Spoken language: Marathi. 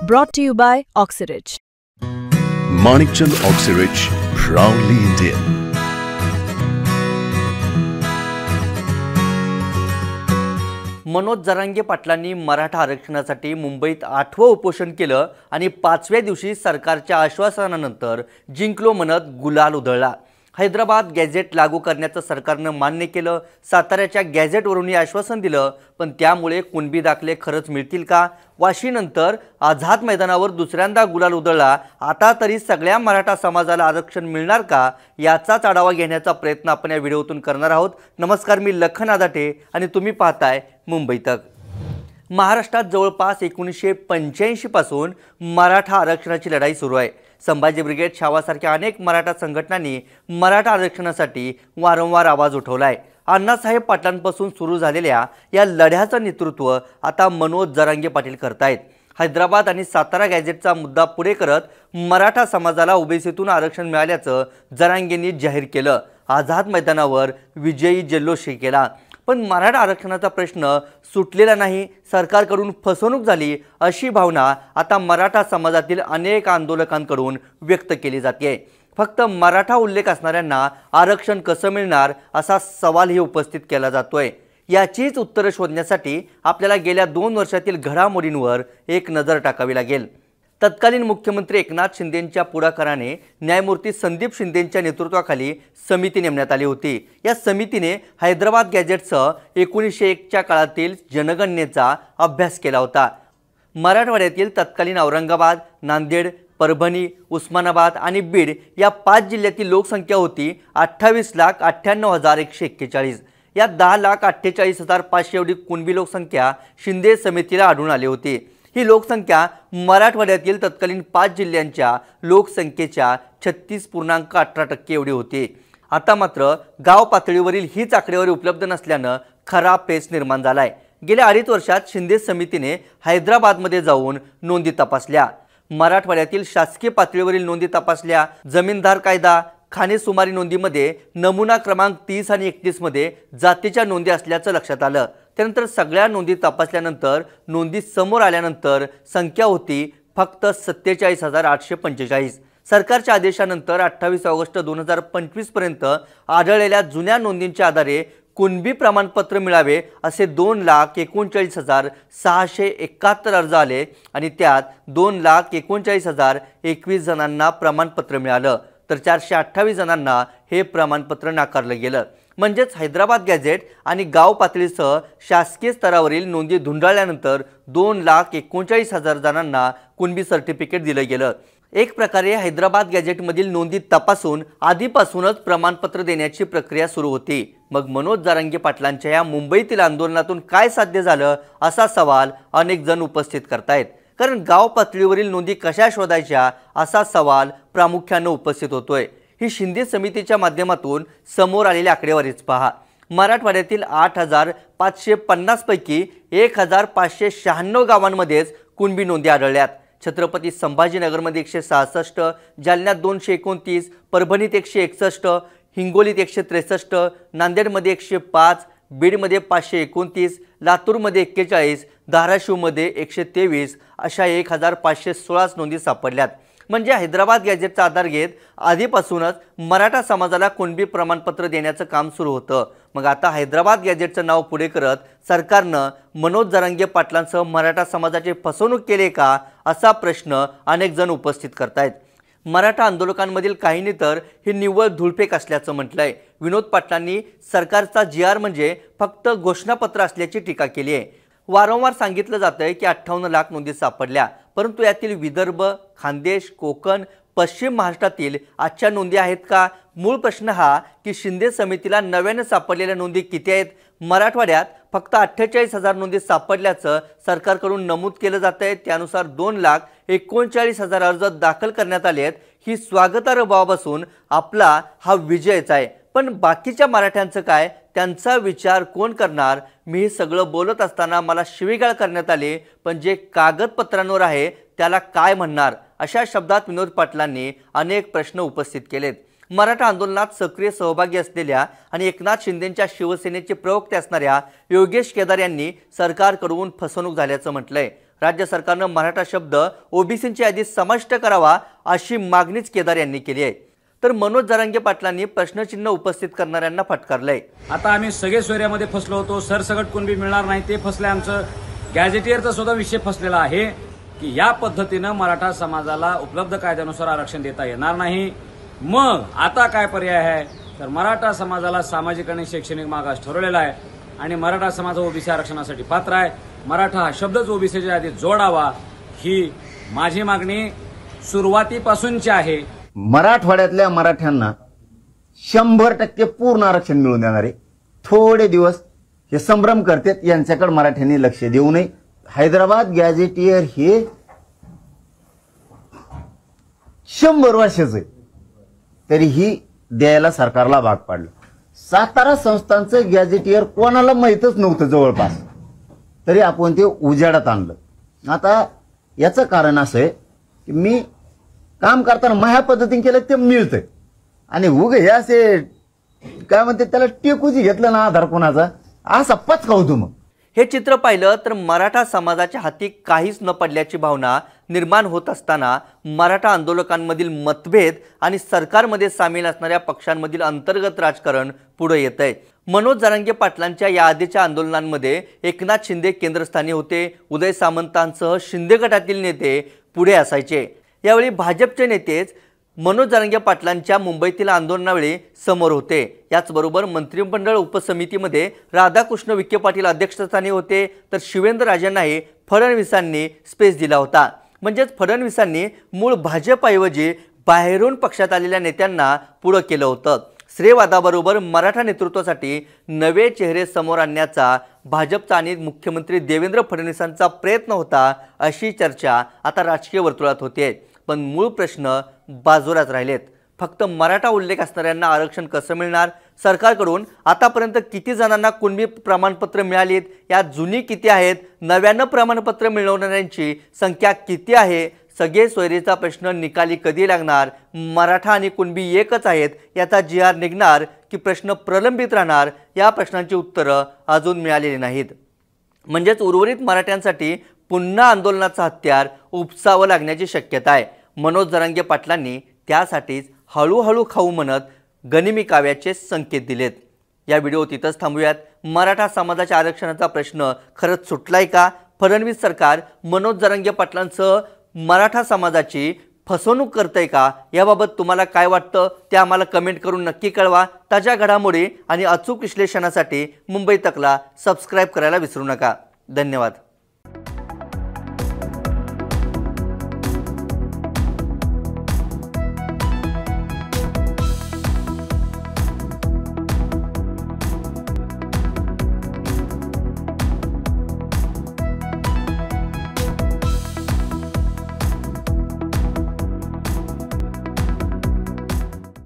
Brought to you by Oxyrich. Manikchand Oxyrich, proudly Indian. Manoj Jarange पाटलांनी मराठा आरक्षणासाठी मुंबईत 8वं उपोषण केलं आणि 5व्या दिवशी सरकारच्या आश्वासनानंतर जिंकलो म्हणत गुलाल उधळला। हैदराबाद गॅझेट लागू करण्याचं सरकारनं मान्य केलं। साताऱ्याच्या गॅझेटवरूनही आश्वासन दिलं, पण त्यामुळे कुणबी दाखले खरंच मिळतील का? वाशीनंतर आझाद मैदानावर दुसऱ्यांदा गुलाल उधळला। आता तरी सगळ्या मराठा समाजाला आरक्षण मिळणार का, याचाच आढावा घेण्याचा प्रयत्न आपण या व्हिडिओतून करणार आहोत। नमस्कार, मी लखन आदाटे आणि तुम्ही पाहताय मुंबई तक। महाराष्ट्रात जवळपास 1985 पासून मराठा आरक्षणाची लढाई सुरू आहे। संभाजी ब्रिगेड, छावासारख्या अनेक मराठा संघटनांनी मराठा आरक्षणासाठी वारंवार आवाज उठवलाय। अण्णासाहेब पाटलांपासून सुरू झालेल्या या लढ्याचं नेतृत्व आता मनोज जरांगे पाटील करतायत। हैदराबाद आणि सातारा गॅझेटचा मुद्दा पुढे करत मराठा समाजाला ओबीसीतून आरक्षण मिळाल्याचं जरांगेंनी जाहीर केलं। आझाद मैदानावर विजयी जल्लोष केला। पण मराठा आरक्षणाचा प्रश्न सुटलेला नाही, सरकारकडून फसवणूक झाली अशी भावना आता मराठा समाजातील अनेक आंदोलकांकडून व्यक्त केली जाते। फक्त मराठा उल्लेख असणाऱ्यांना आरक्षण कसं मिळणार असा सवालही उपस्थित केला जातोय। याचीच उत्तरे शोधण्यासाठी आपल्याला गेल्या 2 वर्षातील घडामोडींवर एक नजर टाकावी लागेल। तत्कालीन मुख्यमंत्री एकनाथ शिंदेंच्या पुढाकाराने न्यायमूर्ती संदीप शिंदेंच्या नेतृत्वाखाली समिती नेमण्यात आली होती। या समितीने हैदराबाद गॅझेटसह 1901च्या काळातील जनगणनेचा अभ्यास केला होता। मराठवाड्यातील तत्कालीन औरंगाबाद, नांदेड, परभणी, उस्मानाबाद आणि बीड या 5 जिल्ह्यातील लोकसंख्या होती 28,98,141। या 10,48,500 एवढी कुणबी लोकसंख्या शिंदे समितीला आढळून आली होती। ही लोकसंख्या मराठवाड्यातील तत्कालीन 5 जिल्ह्यांच्या लोकसंख्येच्या 36.18% एवढी होती। आता मात्र गाव पातळीवरील हीच आकडेवारी उपलब्ध नसल्यानं खरा पेच निर्माण झालाय। गेल्या 2.5 वर्षात शिंदे समितीने हैदराबादमध्ये जाऊन नोंदी तपासल्या, मराठवाड्यातील शासकीय पातळीवरील नोंदी तपासल्या। जमीनदार कायदा, खानेसुमारी नोंदीमध्ये नमुना क्रमांक 30 आणि 31 मध्ये जातीच्या नोंदी असल्याचं लक्षात आलं। त्यानंतर सगळ्या नोंदी तपासल्यानंतर नोंदी समोर आल्यानंतर संख्या होती फक्त 47,845। सरकारच्या आदेशानंतर 28 ऑगस्ट 2025 पर्यंत आढळलेल्या जुन्या नोंदींच्या आधारे कुणबी प्रमाणपत्र मिळावे असे 2,39,671 अर्ज आले आणि त्यात 2,39,021 जणांना प्रमाणपत्र मिळालं, तर 428 जणांना हे प्रमाणपत्र नाकारलं गेलं। म्हणजेच हैदराबाद गॅझेट आणि गाव पातळीसह शासकीय स्तरावरील नोंदी धुंडाळल्यानंतर 2,39,000 जणांना कुणबी सर्टिफिकेट दिलं गेलं। एक प्रकारे हैदराबाद गॅझेटमधील नोंदी तपासून आधीपासूनच प्रमाणपत्र देण्याची प्रक्रिया सुरू होती। मग मनोज जरांगे पाटलांच्या या मुंबईतील आंदोलनातून काय साध्य झालं असा सवाल अनेक जण उपस्थित करतायत। कारण गाव पातळीवरील नोंदी कशा शोधायच्या असा सवाल प्रामुख्याने उपस्थित होतोय। ही शिंदे समितीच्या माध्यमातून समोर आलेली आकडेवारीच पहा। मराठवाड्यातील 8,550 पैकी 1,596 गावांमध्येच कुणबी नोंदी आढळल्यात। छत्रपती संभाजीनगरमध्ये 166, जालन्यात 229, परभणीत 161, हिंगोलीत 163, नांदेडमध्ये 105, बीडमध्ये 529, लातूरमध्ये 41, धाराशिवमध्ये 123 अशा 1,516 नोंदी सापडल्यात। म्हणजे हैदराबाद गॅझेटचा आधार घेत आधीपासूनच मराठा समाजाला कुणबी प्रमाणपत्र देण्याचं काम सुरू होतं। मग आता हैदराबाद गॅझेटचं नाव पुढे करत सरकारनं मनोज जरांगे पाटलांसह मराठा समाजाची फसवणूक केली का असा प्रश्न अनेक जण उपस्थित करतायत। मराठा आंदोलकांमधील काहींनी तर हे निव्वळ धुळफेक असल्याचं म्हटलंय। विनोद पाटलांनी सरकारचा GR म्हणजे फक्त घोषणापत्र असल्याची टीका केली आहे। वारंवार सांगितलं जातंय की 58 लाख नोंदी सापडल्या, परंतु यातील विदर्भ, खानदेश, कोकण, पश्चिम महाराष्ट्रातील आजच्या नोंदी आहेत का? मूळ प्रश्न हा की शिंदे समितीला नव्याने सापडलेल्या नोंदी किती आहेत? मराठवाड्यात फक्त 48,000 नोंदी सापडल्याचं सरकारकडून नमूद केलं जातंय। त्यानुसार 2,39,000 अर्ज दाखल करण्यात आले आहेत। ही स्वागतार्ह बाब असून आपला हा विजयच आहे। पण बाकीच्या मराठ्यांचं काय? त्यांचा विचार कोण करणार? मी हे सगळं बोलत असताना मला शिवीगाळ करण्यात आली, पण जे कागदपत्रांवर आहे त्याला काय म्हणणार? अशा शब्दात विनोद पाटलांनी अनेक प्रश्न उपस्थित केलेत। मराठा आंदोलनात सक्रिय सहभागी असलेल्या आणि एकनाथ शिंदेंच्या शिवसेनेचे प्रवक्ते असणाऱ्या योगेश केदार यांनी सरकारकडून फसवणूक झाल्याचं म्हटलंय। राज्य सरकारनं मराठा शब्द ओबीसींच्या यादीत समाविष्ट करावा अशी मागणीच केदार यांनी केली आहे। तर मनोज जरांगे पाटलांनी प्रश्नचिन्ह उपस्थित करणाऱ्यांना फटकारलंय। आता आम्ही सगळे सोयऱ्यामध्ये फसलो होतो, सरसकट कुणबी मिळणार नाही ते फसले। आमचं गॅजेटियरचा सुद्धा विषय फसलेला आहे की या पद्धतीनं मराठा समाजाला उपलब्ध कायद्यानुसार आरक्षण देता येणार नाही। मग आता काय पर्याय आहे तर मराठा समाजाला सामाजिक आणि शैक्षणिक मागास ठरवलेला आहे आणि मराठा समाज ओबीसी आरक्षणासाठी पात्र आहे। मराठा हा शब्दच ओबीसीच्या यादीत जोडावा ही माझी मागणी सुरुवातीपासूनची आहे। मराठवाड्यातल्या मराठ्यांना 100% पूर्ण आरक्षण मिळवून देणारे थोडे दिवस हे संभ्रम करतात, यांच्याकडे मराठ्यांनी लक्ष देऊ नये। हैदराबाद गॅजेटियर हे 100 वर्षाचे तरीही द्यायला सरकारला भाग पाडलं। सातारा संस्थांचं गॅजेटियर कोणाला माहीतच नव्हतं जवळपास, तरी आपण ते उजेडात आणलं। आता याचं कारण असं आहे की मी काम करताना माझ्या पद्धतीने केलं ते मिळतंय आणि उगे हे असे काय म्हणते त्याला टेकूची घेतलं ना आधार कोणाचा असा पचका होतो। मग हे चित्र पाहिलं तर मराठा समाजाच्या हाती काहीच न पडल्याची भावना निर्माण होत असताना मराठा आंदोलकांमधील मतभेद आणि सरकारमध्ये सामील असणाऱ्या पक्षांमधील अंतर्गत राजकारण पुढे येतंय। मनोज जरांगे पाटलांच्या या आधीच्या आंदोलनांमध्ये एकनाथ शिंदे केंद्रस्थानी होते, उदय सामंतांसह शिंदे गटातील नेते पुढे असायचे। यावेळी भाजपचे नेतेच मनोज जरांगे पाटलांच्या मुंबईतील आंदोलनावेळी समोर होते। याचबरोबर मंत्रिमंडळ उपसमितीमध्ये राधाकृष्ण विखे पाटील अध्यक्षस्थानी होते, तर शिवेंद्रराजेंनाही फडणवीसांनी स्पेस दिला होता। म्हणजेच फडणवीसांनी मूळ भाजपऐवजी बाहेरून पक्षात आलेल्या नेत्यांना पुढे केलं होतं। श्रेयवादाबरोबर मराठा नेतृत्वासाठी नवे चेहरे समोर आणण्याचा भाजपचा आणि मुख्यमंत्री देवेंद्र फडणवीसांचा प्रयत्न होता अशी चर्चा आता राजकीय वर्तुळात होते। पण मूळ प्रश्न बाजूलाच राहिलेत। फक्त मराठा उल्लेख असणाऱ्यांना आरक्षण कसं मिळणार? सरकारकडून आतापर्यंत किती जणांना कुणबी प्रमाणपत्र मिळालीत? यात जुनी किती आहेत? नव्यानं प्रमाणपत्र मिळवणाऱ्यांची संख्या किती आहे? सगळे सोयरीचा प्रश्न निकाली कधी लागणार? मराठा आणि कुणबी एकच आहेत याचा जी.आर. निघणार की प्रश्न प्रलंबित राहणार? या प्रश्नांची उत्तरं अजून मिळालेली नाहीत। म्हणजेच उर्वरित मराठ्यांसाठी पुन्हा आंदोलनाचं हत्यार उपसावं लागण्याची शक्यता आहे। मनोज जरांगे पाटलांनी त्यासाठीच हळूहळू खाऊ म्हणत गनिमी काव्याचे संकेत दिलेत। या व्हिडिओ तिथंच थांबूयात। मराठा समाजाच्या आरक्षणाचा प्रश्न खरंच सुटलाय का? फडणवीस सरकार मनोज जरांगे पाटलांसह मराठा समाजाची फसवणूक करतंय का? याबाबत तुम्हाला काय वाटतं ते आम्हाला कमेंट करून नक्की कळवा। ताज्या घडामोडी आणि अचूक विश्लेषणासाठी मुंबई तकला सबस्क्राईब करायला विसरू नका। धन्यवाद।